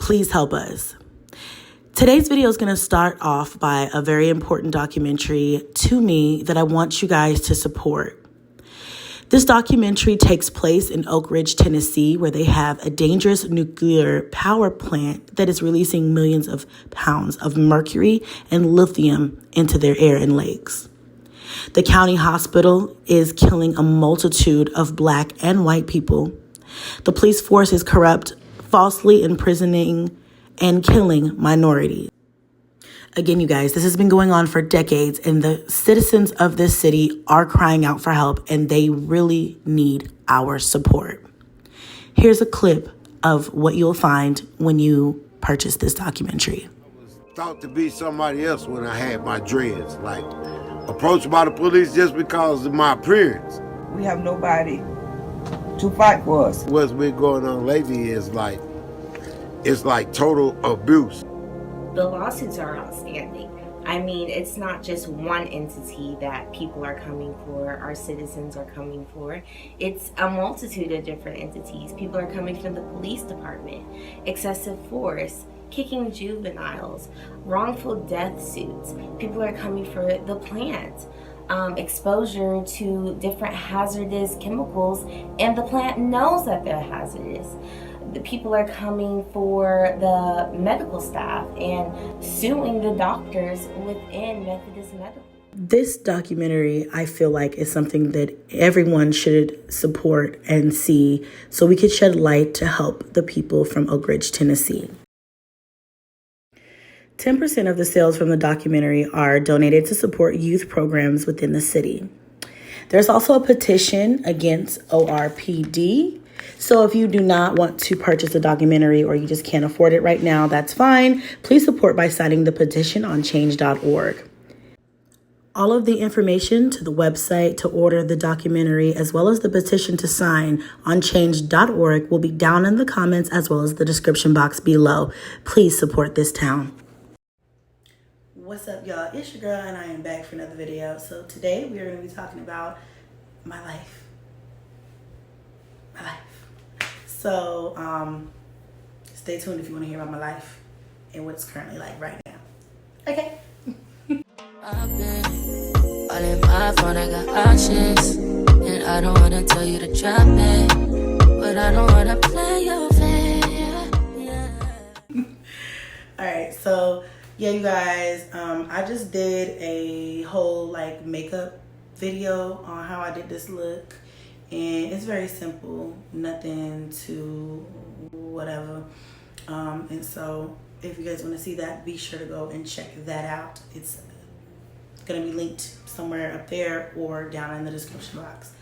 Please help us. Today's video is going to start off by a very important documentary to me that I want you guys to support. This documentary takes place in Oak Ridge, Tennessee, where they have a dangerous nuclear power plant that is releasing millions of pounds of mercury and lithium into their air and lakes. The county hospital is killing a multitude of Black and white people. The police force is corrupt, falsely imprisoning and killing minorities. Again, you guys, this has been going on for decades, and the citizens of this city are crying out for help, and they really need our support. Here's a clip of what you'll find when you purchase this documentary. I was thought to be somebody else when I had my dreads, like approached by the police just because of my appearance. We have nobody to fight for us. What's been going on lately is it's like total abuse. The lawsuits are outstanding. I mean, it's not just one entity that people are coming for, our citizens are coming for. It's a multitude of different entities. People are coming from the police department, excessive force, kicking juveniles, wrongful death suits. People are coming for the plant, exposure to different hazardous chemicals, and the plant knows that they're hazardous. The people are coming for the medical staff and suing the doctors within Methodist Medical. This documentary, I feel like, is something that everyone should support and see so we could shed light to help the people from Oak Ridge, Tennessee. 10% of the sales from the documentary are donated to support youth programs within the city. There's also a petition against ORPD. So if you do not want to purchase a documentary or you just can't afford it right now, that's fine. Please support by signing the petition on change.org. All of the information to the website to order the documentary, as well as the petition to sign on change.org, will be down in the comments as well as the description box below. Please support this town. What's up, y'all? It's your girl, and I am back for another video. So today we are going to be talking about my life. So, stay tuned if you want to hear about my life and what it's currently like right now. Okay. I've been all in my phone, I got options, and I don't want to tell you to drop it, but I don't want to play your fair. Yeah. All right, so yeah, you guys, I just did a whole like makeup video on how I did this look. And it's very simple, nothing to whatever. And so if you guys want to see that, be sure to go and check that out. It's going to be linked somewhere up there or down in the description box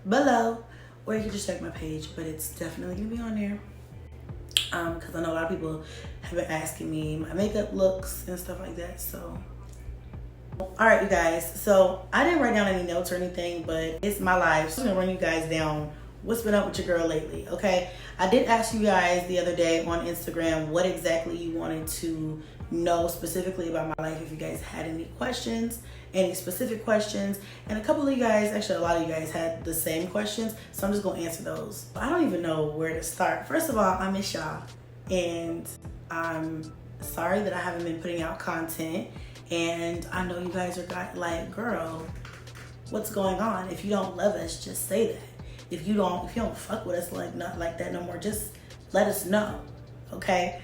below. Or you can just check my page, but it's definitely going to be on there. Because I know a lot of people have been asking me my makeup looks and stuff like that, so... All right, you guys, so I didn't write down any notes or anything, but it's my life. So I'm gonna run you guys down what's been up with your girl lately, okay? I did ask you guys the other day on Instagram what exactly you wanted to know specifically about my life, if you guys had any questions, any specific questions, and a couple of you guys, actually a lot of you guys had the same questions, so I'm just gonna answer those. I don't even know where to start. First of all, I miss y'all, and I'm sorry that I haven't been putting out content. And I know you guys are like, girl, what's going on? If you don't love us, just say that. If you don't fuck with us not like that no more, just let us know, okay?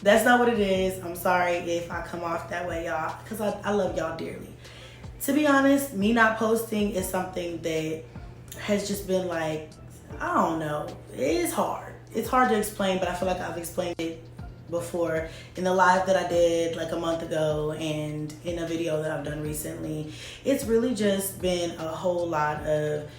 That's not what it is. I'm sorry if I come off that way, y'all, because I love y'all dearly. To be honest, me not posting is something that has just been like, I don't know. It is hard. It's hard to explain, but I feel like I've explained it before in the live that I did like a month ago and in a video that I've done recently. It's really just been a whole lot of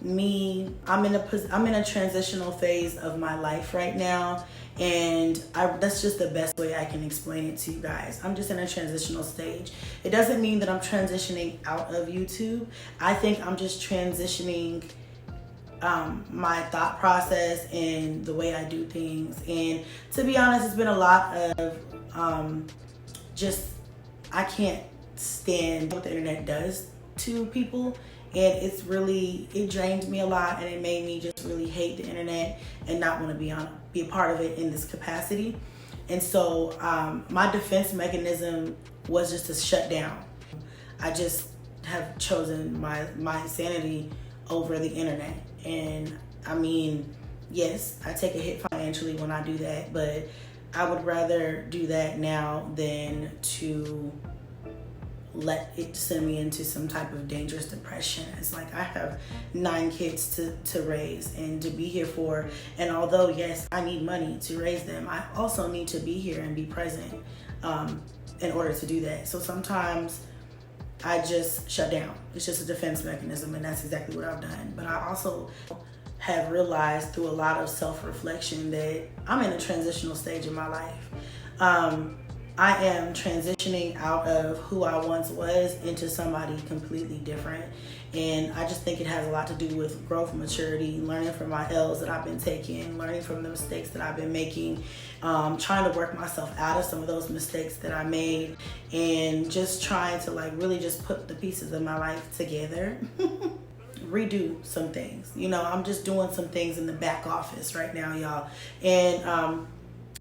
me. I'm in a transitional phase of my life right now, and that's just the best way I can explain it to you guys. I'm just in a transitional stage. It doesn't mean that I'm transitioning out of YouTube. I think I'm just transitioning my thought process and the way I do things. And to be honest, it's been a lot of I can't stand what the internet does to people, And it drained me a lot, and it made me just really hate the internet and not want to be a part of it in this capacity. And so my defense mechanism was just to shut down. I just have chosen my sanity over the internet. And I mean, yes, I take a hit financially when I do that, but I would rather do that now than to let it send me into some type of dangerous depression. It's like I have 9 kids to raise and to be here for. And although, yes, I need money to raise them, I also need to be here and be present in order to do that. So sometimes I just shut down. It's just a defense mechanism, and that's exactly what I've done. But I also have realized through a lot of self-reflection that I'm in a transitional stage in my life. I am transitioning out of who I once was into somebody completely different. And I just think it has a lot to do with growth, maturity, learning from my L's that I've been taking, learning from the mistakes that I've been making, trying to work myself out of some of those mistakes that I made, and just trying to like really just put the pieces of my life together. Redo some things. You know, I'm just doing some things in the back office right now, y'all. And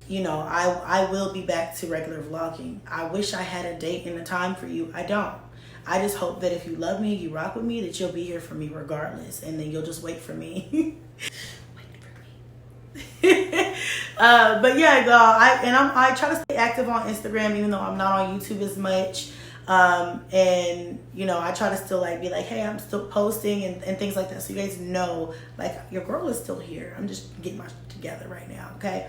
you know, I will be back to regular vlogging. I wish I had a date and a time for you. I don't. I just hope that if you love me, you rock with me, that you'll be here for me regardless, and then you'll just wait for me. Wait for me. But yeah, y'all, I try to stay active on Instagram, even though I'm not on YouTube as much. And you know, I try to still like be like, hey, I'm still posting and things like that, so you guys know like your girl is still here. I'm just getting my shit together right now, okay?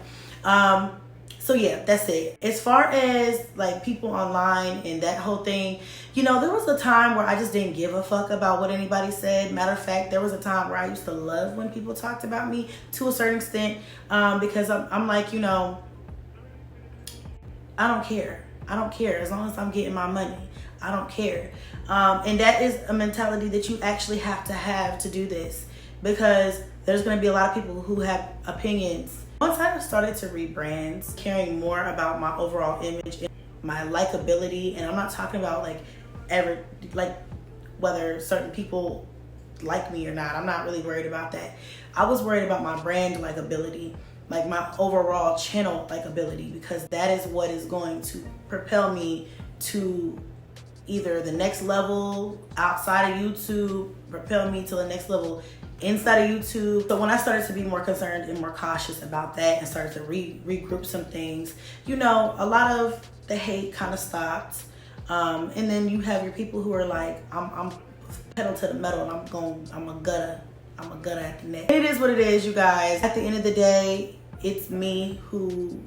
So yeah, that's it. As far as like people online and that whole thing, you know, there was a time where I just didn't give a fuck about what anybody said. Matter of fact, there was a time where I used to love when people talked about me to a certain extent, because I'm like, you know, I don't care. I don't care as long as I'm getting my money. I don't care. And that is a mentality that you actually have to do this, because there's going to be a lot of people who have opinions. Once I started to rebrand, caring more about my overall image and my likability, and I'm not talking about like whether certain people like me or not. I'm not really worried about that. I was worried about my brand likability, like my overall channel likability, because that is what is going to propel me to either the next level outside of YouTube, propel me to the next level inside of YouTube. So when I started to be more concerned and more cautious about that and started to regroup some things, you know, a lot of the hate kind of stopped. And then you have your people who are like, I'm pedal to the metal, and I'm a gutter at the neck. It is what it is, you guys. At the end of the day, it's me who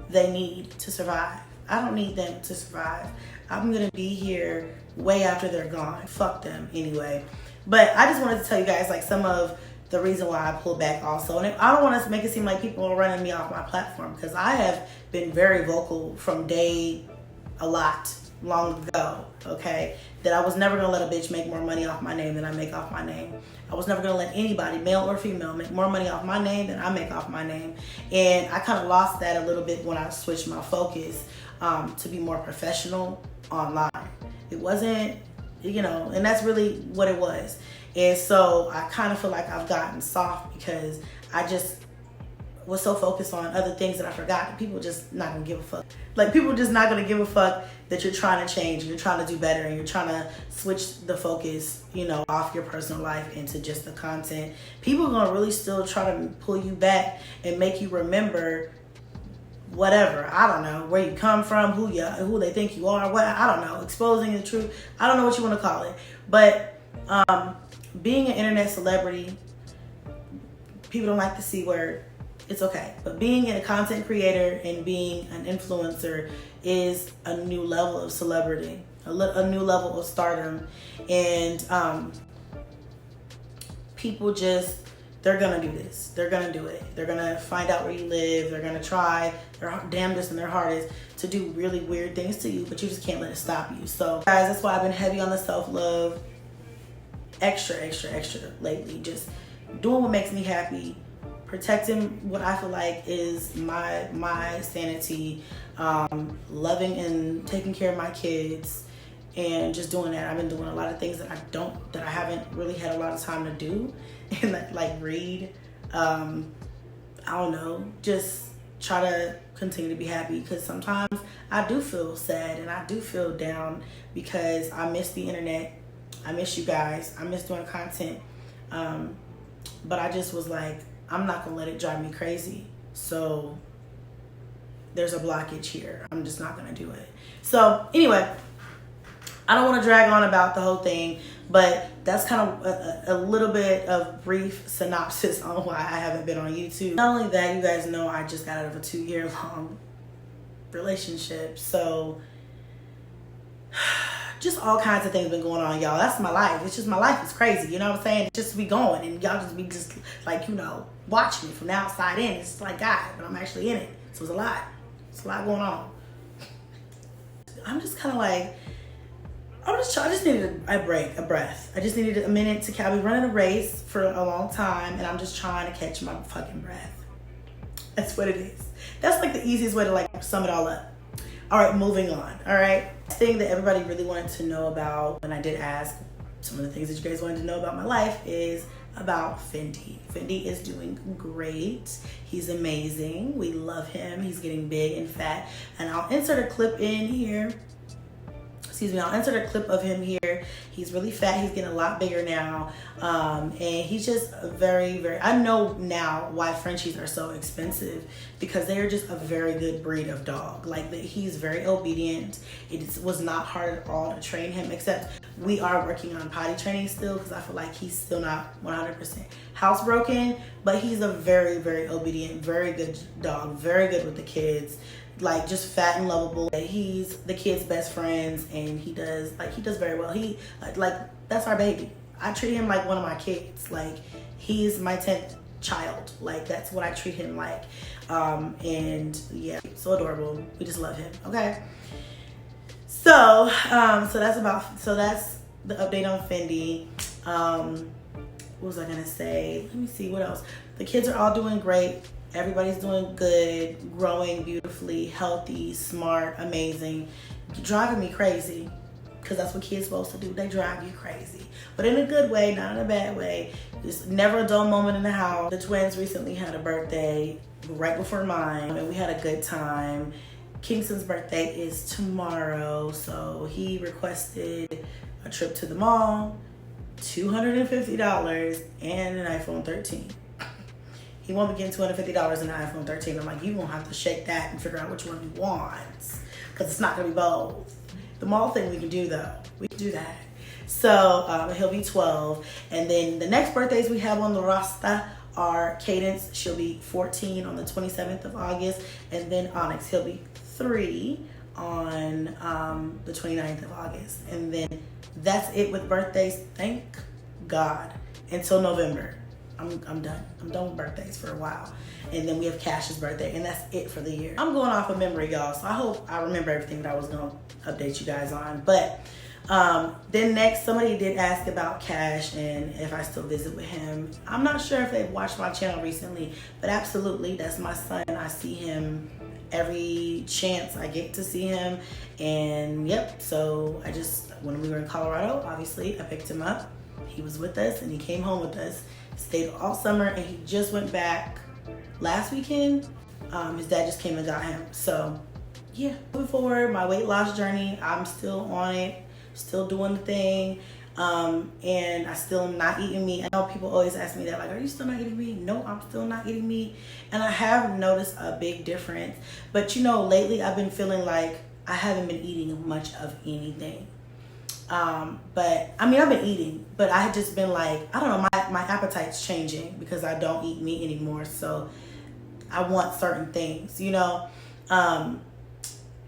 they need to survive. I don't need them to survive. I'm gonna be here way after they're gone. Fuck them anyway. But I just wanted to tell you guys like some of the reason why I pulled back also. And I don't want to make it seem like people are running me off my platform, because I have been very vocal from day a lot long ago, okay? That I was never gonna let a bitch make more money off my name than I make off my name. I was never gonna let anybody, male or female, make more money off my name than I make off my name. And I kind of lost that a little bit when I switched my focus to be more professional online. It wasn't, you know, and that's really what it was. And so I kind of feel like I've gotten soft because I just was so focused on other things that I forgot that people just not gonna give a fuck. Like, people just not gonna give a fuck that you're trying to change and you're trying to do better and you're trying to switch the focus, you know, off your personal life into just the content. People are gonna really still try to pull you back and make you remember whatever, I don't know, where you come from, who they think you are, what, I don't know, exposing the truth, I don't know what you want to call it. But being an internet celebrity, people don't like the C word, it's okay. But being a content creator and being an influencer is a new level of celebrity, a new level of stardom. And people just, they're gonna do this. They're gonna do it. They're gonna find out where you live. They're gonna try their damnedest and their hardest to do really weird things to you, but you just can't let it stop you. So guys, that's why I've been heavy on the self-love, extra lately. Just doing what makes me happy, protecting what I feel like is my sanity, loving and taking care of my kids, and just doing that. I've been doing a lot of things that I haven't really had a lot of time to do, and like read. I don't know, just try to continue to be happy, because sometimes I do feel sad and I do feel down because I miss the internet. I miss you guys. I miss doing content. But I just was like, I'm not gonna let it drive me crazy. So there's a blockage here. I'm just not gonna do it. So anyway, I don't want to drag on about the whole thing, but that's kind of a little bit of brief synopsis on why I haven't been on YouTube. Not only that, you guys know I just got out of a 2-year-long relationship. So just all kinds of things been going on, y'all. That's my life. It's just my life is crazy. You know what I'm saying? It's just be going, and y'all just be just like, you know, watching me from the outside in. It's like, God, but I'm actually in it. So it's a lot. It's a lot going on. I'm just kind of like, I just needed a break, a breath. I just needed a minute to, I've been running a race for a long time, and I'm just trying to catch my fucking breath. That's what it is. That's like the easiest way to like sum it all up. All right, moving on. All right. The thing that everybody really wanted to know about, and I did ask some of the things that you guys wanted to know about my life, is about Fendi. Fendi is doing great. He's amazing. We love him. He's getting big and fat. And I'll insert a clip in here. Excuse me, I'll insert a clip of him here. He's really fat. He's getting a lot bigger now. And he's just very, I know now why Frenchies are so expensive, because they're just a very good breed of dog. Like, he's very obedient. It was not hard at all to train him, except we are working on potty training still, because I feel like he's still not 100% housebroken, but he's a very, very obedient, very good dog, very good with the kids. Like, just fat and lovable. He's the kids' best friends, and he does very well. He like that's our baby. I treat him like one of my kids. Like, he's my 10th child. Like, that's what I treat him like. And yeah, so adorable. We just love him. Okay. So that's the update on Fendi. What was I gonna say? Let me see, what else? The kids are all doing great. Everybody's doing good, growing beautifully, healthy, smart, amazing. Driving me crazy, because that's what kids supposed to do. They drive you crazy, but in a good way, not in a bad way. There's never a dull moment in the house. The twins recently had a birthday right before mine, and we had a good time. Kingston's birthday is tomorrow, so he requested a trip to the mall, $250, and an iPhone 13. He won't be getting $250 in an iPhone 13. I'm like, you won't have to shake that and figure out which one he wants, because it's not gonna be both. The mall thing we can do though. We can do that. So he'll be 12. And then the next birthdays we have on the roster are Cadence. She'll be 14 on the 27th of August. And then Onyx, he'll be 3 on the 29th of August. And then that's it with birthdays. Thank God. Until November. I'm done. I'm done with birthdays for a while. And then we have Cash's birthday, and that's it for the year. I'm going off of memory, y'all, so I hope I remember everything that I was going to update you guys on. But then next, somebody did ask about Cash and if I still visit with him. I'm not sure if they've watched my channel recently, but absolutely, that's my son. I see him every chance I get to see him. And yep, so when we were in Colorado, obviously, I picked him up. He was with us, and he came home with us. Stayed all summer, and he just went back last weekend. His dad just came and got him. So yeah, moving forward, my weight loss journey, I'm still on it, still doing the thing. And I still am not eating meat. I know people always ask me that, like, are you still not eating meat? No, I'm still not eating meat. And I have noticed a big difference. But you know, lately I've been feeling like I haven't been eating much of anything. But I mean, I've been eating, but I had just been like, I don't know, my appetite's changing because I don't eat meat anymore. So I want certain things, you know? And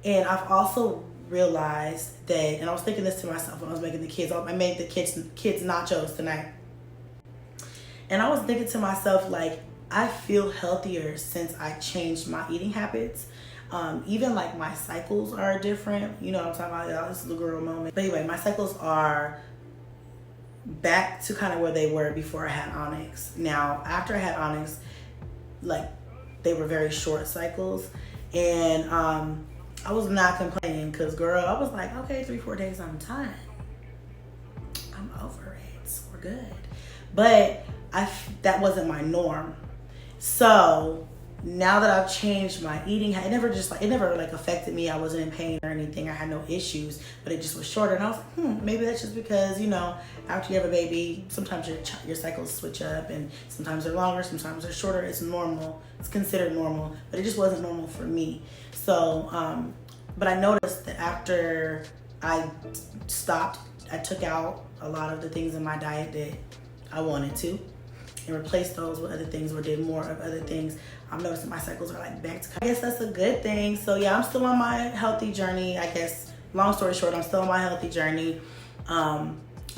I've also realized that, and I was thinking this to myself when I was making the kids, I made the kids nachos tonight. And I was thinking to myself, like, I feel healthier since I changed my eating habits. Even like my cycles are different. You know what I'm talking about, y'all. This is the girl moment. But anyway, my cycles are back to kind of where they were before I had Onyx. Now, after I had Onyx, like, they were very short cycles. And I was not complaining because, girl, I was like, okay, 3-4 days, I'm done. I'm over it. We're good. But that wasn't my norm. So now that I've changed my eating, it never affected me. I wasn't in pain or anything. I had no issues, but it just was shorter. And I was like, maybe that's just because, you know, after you have a baby, sometimes your cycles switch up, and sometimes they're longer, sometimes they're shorter. It's normal. It's considered normal, but it just wasn't normal for me. So, but I noticed that after I stopped, I took out a lot of the things in my diet that I wanted to, and replaced those with other things, or did more of other things. I'm noticing my cycles are like back to, I guess that's a good thing. So yeah, I'm still on my healthy journey. I guess, long story short, I'm still on my healthy journey. I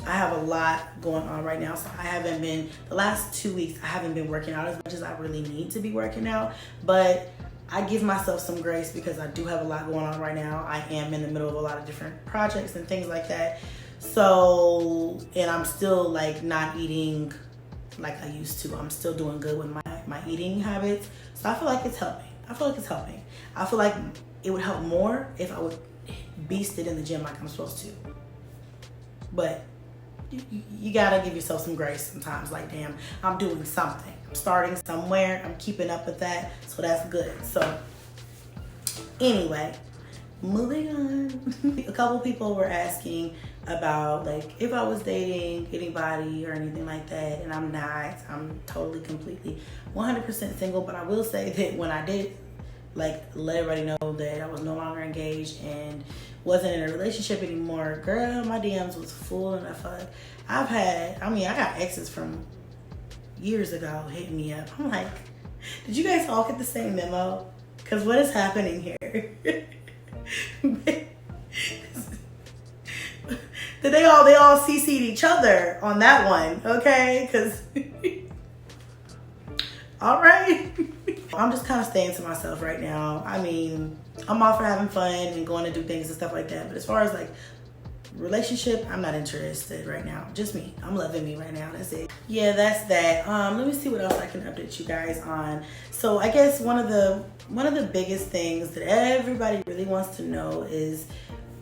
have a lot going on right now. So the last 2 weeks, I haven't been working out as much as I really need to be working out. But I give myself some grace because I do have a lot going on right now. I am in the middle of a lot of different projects and things like that. So, and I'm still like not eating like I used to. I'm still doing good with my eating habits. So I feel like it's helping. I feel like it would help more if I would beast it in the gym like I'm supposed to. But you gotta give yourself some grace sometimes. Like, damn, I'm doing something. I'm starting somewhere. I'm keeping up with that. So that's good. So anyway, moving on. A couple people were asking about like if I was dating anybody or anything like that, and I'm not. I'm totally, completely 100% single. But I will say that when I did like let everybody know that I was no longer engaged and wasn't in a relationship anymore, girl, my DMs was full and the fuck. I got exes from years ago hitting me up. I'm like, did you guys all get the same memo? Because what is happening here? Did they all CC'd each other on that one, okay? Because, all right. I'm just kind of staying to myself right now. I mean, I'm all for having fun and going to do things and stuff like that. But as far as like relationship, I'm not interested right now. Just me. I'm loving me right now. That's it. Yeah, that's that. Let me see what else I can update you guys on. So I guess one of the biggest things that everybody really wants to know is,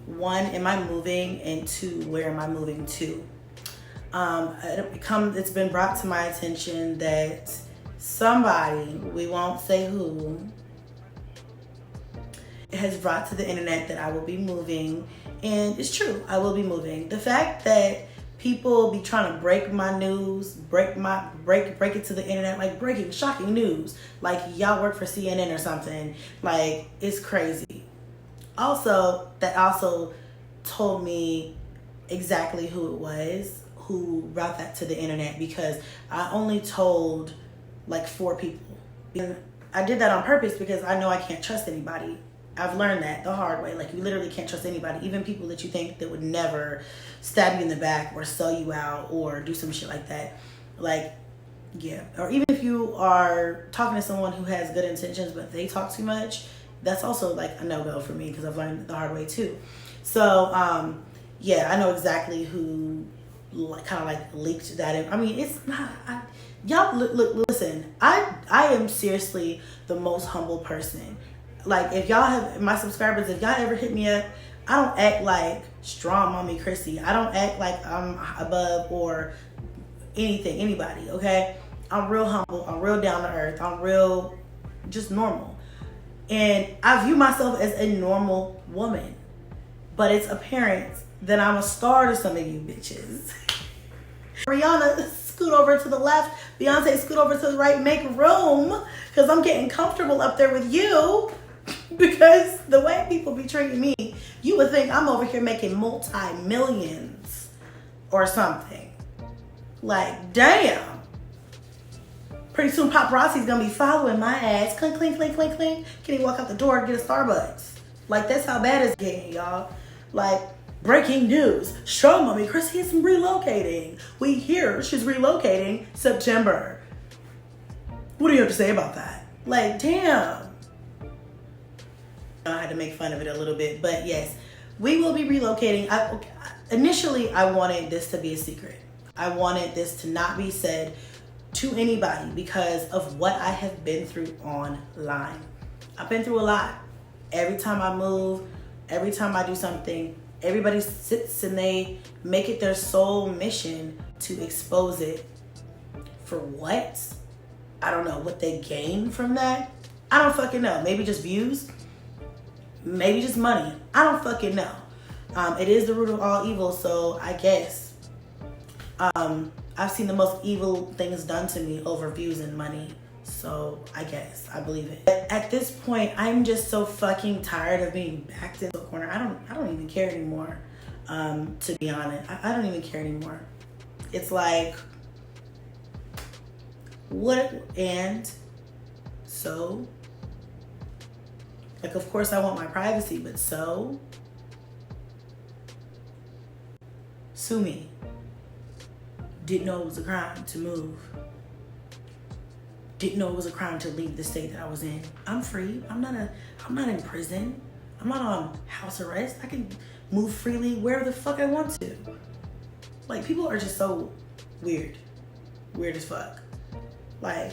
one, am I moving? And two, where am I moving to? It's been brought to my attention that somebody, we won't say who, has brought to the internet that I will be moving. And it's true, I will be moving. The fact that people be trying to break my news, break it to the internet, like breaking, shocking news, like y'all work for CNN or something, like it's crazy. Also, that also told me exactly who it was who brought that to the internet, because I only told like 4 people. And I did that on purpose because I know I can't trust anybody. I've learned that the hard way. Like, you literally can't trust anybody, even people that you think that would never stab you in the back or sell you out or do some shit like that. Like, yeah. Or even if you are talking to someone who has good intentions but they talk too much, that's also like a no-go for me, because I've learned the hard way too. So, yeah, I know exactly who kind of like leaked that in. I mean, it's not... Y'all, look, listen. I am seriously the most humble person. Like, if y'all have, my subscribers, if y'all ever hit me up, I don't act like Strongmommychrissy. I don't act like I'm above or anything, anybody, okay? I'm real humble. I'm real down to earth. I'm real, just normal. And I view myself as a normal woman. But it's apparent that I'm a star to some of you bitches. Rihanna, scoot over to the left. Beyonce, scoot over to the right. Make room, because I'm getting comfortable up there with you. Because the way people be treating me, you would think I'm over here making multi-millions or something. Like, damn. Pretty soon paparazzi's gonna be following my ass. Clink, clink, clink, clink, clink. Can he walk out the door and get a Starbucks? Like, that's how bad it's getting, y'all. Like, breaking news. Strongmommychrissy is relocating. We hear she's relocating September. What do you have to say about that? Like, damn. I had to make fun of it a little bit, but yes, we will be relocating. Initially, I wanted this to be a secret. I wanted this to not be said to anybody because of what I have been through online. I've been through a lot. Every time I move, every time I do something, everybody sits and they make it their sole mission to expose it. For what? I don't know what they gain from that. I don't fucking know. Maybe just views. Maybe just money. I don't fucking know. It is the root of all evil, so I guess. I've seen the most evil things done to me over views and money. So I guess I believe it. But at this point, I'm just so fucking tired of being backed into a corner. I don't even care anymore. To be honest, I don't even care anymore. It's like, what? And so, like, of course I want my privacy, but so, sue me. Didn't know it was a crime to move. Didn't know it was a crime to leave the state that I was in. I'm free. I'm not in prison. I'm not on house arrest. I can move freely wherever the fuck I want to. Like, people are just so weird. Weird as fuck. Like,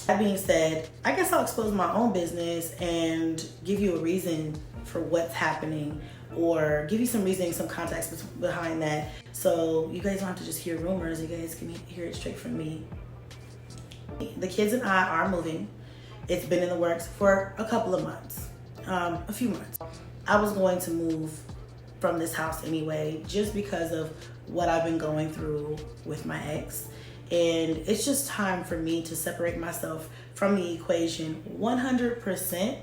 that being said, I guess I'll expose my own business and give you a reason for what's happening, or give you some reasoning, some context behind that. So you guys don't have to just hear rumors. You guys can hear it straight from me. The kids and I are moving. It's been in the works for a couple of months, a few months. I was going to move from this house anyway, just because of what I've been going through with my ex. And it's just time for me to separate myself from the equation 100%.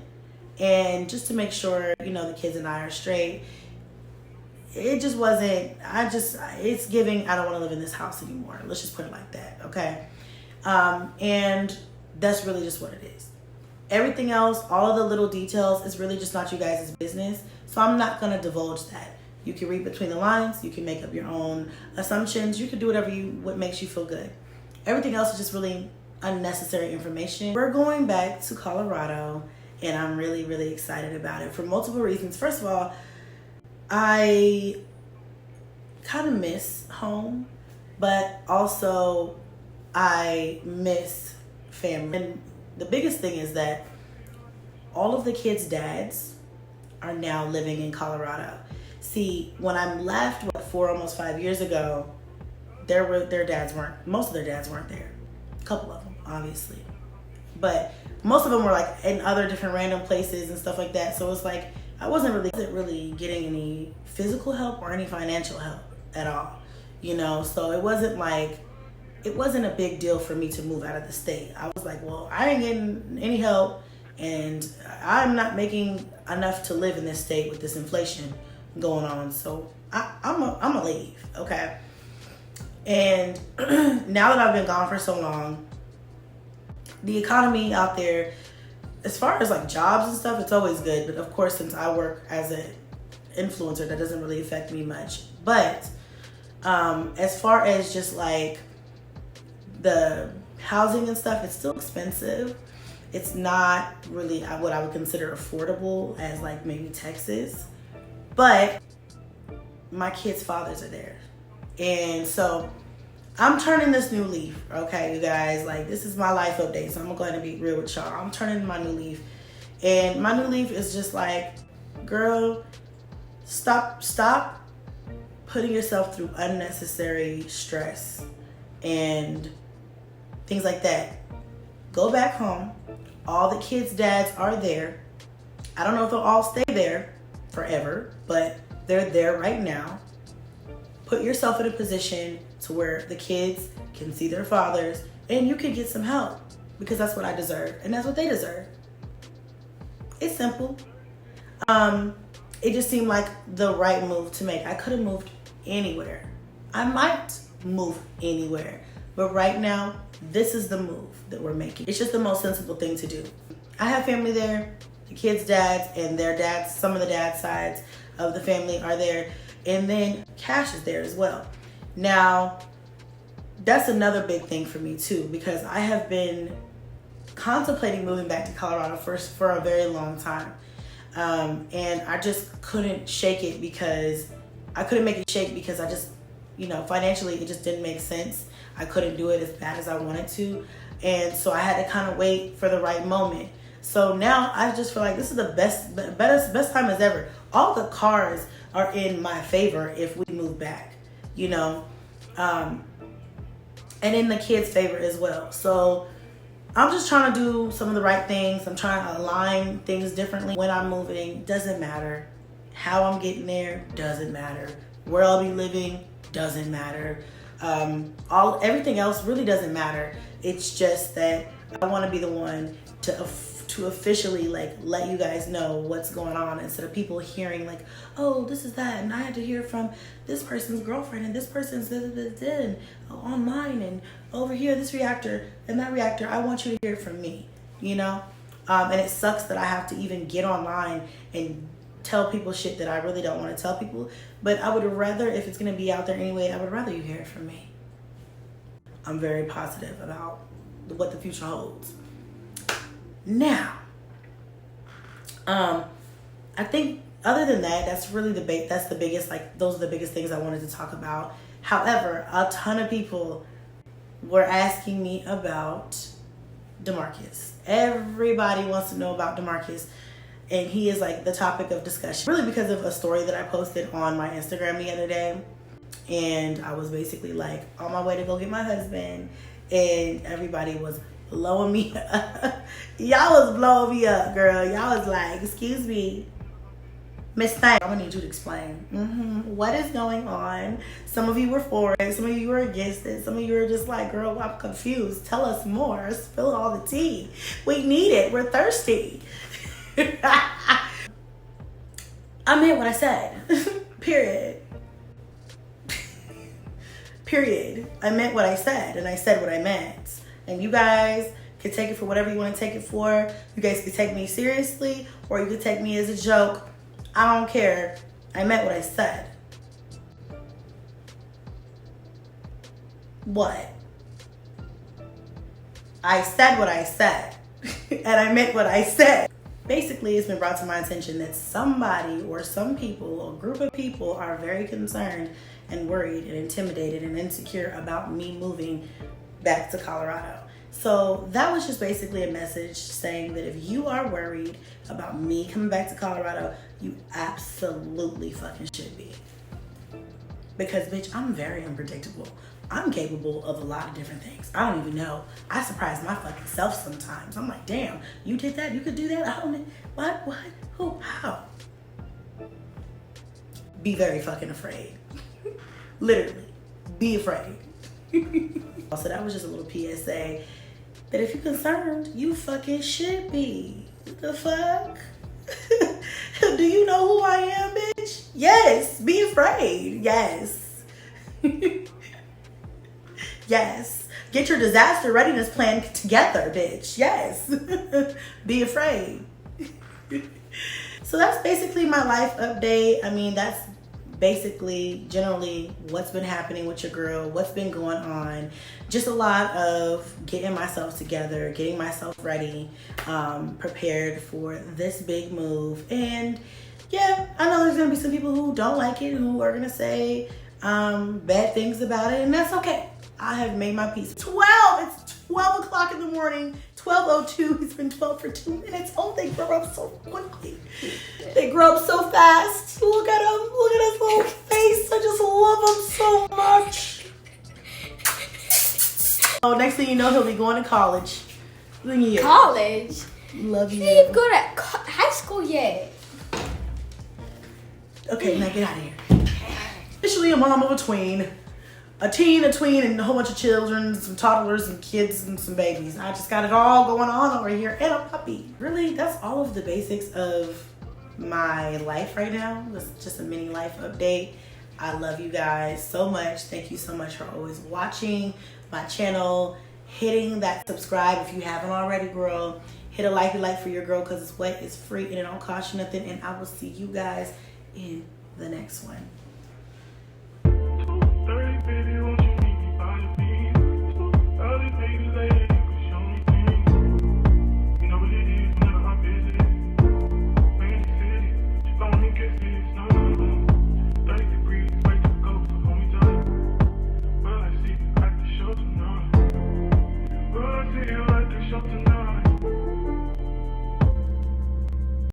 And just to make sure, you know, the kids and I are straight. It just wasn't, it's giving, I don't want to live in this house anymore. Let's just put it like that, okay? And that's really just what it is. Everything else, all of the little details, is really just not you guys' business. So I'm not going to divulge that. You can read between the lines. You can make up your own assumptions. You can do what makes you feel good. Everything else is just really unnecessary information. We're going back to Colorado, and I'm really, really excited about it for multiple reasons. First of all, I kind of miss home, but also I miss family. And the biggest thing is that all of the kids' dads are now living in Colorado. See, when I left, almost 5 years ago, most of their dads weren't there. A couple of them, obviously. But most of them were like in other different random places and stuff like that. So it's like, I wasn't really getting any physical help or any financial help at all, you know? So it wasn't a big deal for me to move out of the state. I was like, well, I ain't getting any help, and I'm not making enough to live in this state with this inflation going on. So I'm gonna leave, okay? And now that I've been gone for so long, the economy out there, as far as like jobs and stuff, it's always good. But of course, since I work as an influencer, that doesn't really affect me much. But as far as just like the housing and stuff, it's still expensive. It's not really what I would consider affordable as like maybe Texas. But my kids' fathers are there. And so I'm turning this new leaf, okay, you guys? Like, this is my life update, so I'm going to be real with y'all. I'm turning my new leaf. And my new leaf is just like, girl, stop putting yourself through unnecessary stress and things like that. Go back home. All the kids' dads are there. I don't know if they'll all stay there forever, but they're there right now. Put yourself in a position to where the kids can see their fathers and you can get some help, because that's what I deserve and that's what they deserve. It's simple. It just seemed like the right move to make. I could have moved anywhere. I might move anywhere, but right now, this is the move that we're making. It's just the most sensible thing to do. I have family there. The kids' dads and their dads, some of the dad sides of the family are there. And then Cash is there as well. Now, that's another big thing for me too, because I have been contemplating moving back to Colorado for a very long time. And I just couldn't shake it because I couldn't make it shake because I just, you know, financially it just didn't make sense. I couldn't do it as bad as I wanted to. And so I had to kind of wait for the right moment. So now I just feel like this is the best time as ever. All the cards are in my favor if we move back, you know, and in the kids' favor as well. So I'm just trying to do some of the right things. I'm trying to align things differently. When I'm moving, doesn't matter. How I'm getting there, doesn't matter. Where I'll be living, doesn't matter. Everything else really doesn't matter. It's just that I want to be the one to officially like let you guys know what's going on, instead of people hearing like, oh, this is that, and I had to hear from this person's girlfriend and this person's and online and over here this reactor and that reactor. I want you to hear it from me, you know. And it sucks that I have to even get online and tell people shit that I really don't want to tell people, but I would rather, if it's going to be out there anyway, I would rather you hear it from me. I'm very positive about what the future holds. Now, I think other than that, that's really the biggest, like, those are the biggest things I wanted to talk about. However, a ton of people were asking me about DeMarcus. Everybody wants to know about DeMarcus, and he is like the topic of discussion, really because of a story that I posted on my Instagram the other day. And I was basically like on my way to go get my husband, and everybody was blowing me up. Y'all was blowing me up, girl. Y'all was like, excuse me, Miss Thang, I'm gonna need you to explain what is going on. Some of you were for it, some of you were against it, some of you were just like, girl, I'm confused. Tell us more. Spill all the tea. We need it. We're thirsty. I meant what I said. Period. Period. I meant what I said, and I said what I meant. And you guys can take it for whatever you want to take it for. You guys can take me seriously, or you can take me as a joke. I don't care. I meant what I said. What? I said what I said. And I meant what I said. Basically, it's been brought to my attention that somebody or some people or group of people are very concerned and worried and intimidated and insecure about me moving back to Colorado. So that was just basically a message saying that if you are worried about me coming back to Colorado, you absolutely fucking should be. Because, bitch, I'm very unpredictable. I'm capable of a lot of different things. I don't even know. I surprise my fucking self sometimes. I'm like, damn, you did that? You could do that? I don't, what? Who? How? Be very fucking afraid. Literally, be afraid. So that was just a little PSA that if you're concerned, you fucking should be. The fuck? Do you know who I am, bitch? Yes, be afraid. Yes. Yes. Get your disaster readiness plan together, bitch. Yes. Be afraid. So that's basically my life update. I mean, that's basically generally what's been happening with your girl, what's been going on. Just a lot of getting myself together, getting myself ready, prepared for this big move. And yeah, I know there's gonna be some people who don't like it, who are gonna say bad things about it, and that's okay. I have made my peace. It's 12 o'clock in the morning, 12:02. It's been 12 for 2 minutes. Oh, they grow up so quickly. They grow up so fast. Look at him. Look at his little face. I just love him so much. Oh, next thing you know, he'll be going to college. College? Love you. He didn't even go to high school yet. Okay, now get out of here. Officially a mom of a tween. A teen, a tween, and a whole bunch of children, some toddlers, some kids, and some babies. I just got it all going on over here, and a puppy. Really, that's all of the basics of my life right now. This is just a mini life update. I love you guys so much. Thank you so much for always watching my channel, hitting that subscribe if you haven't already, girl. Hit a like for your girl, because it's wet, it's free, and it don't cost you nothing. And I will see you guys in the next one.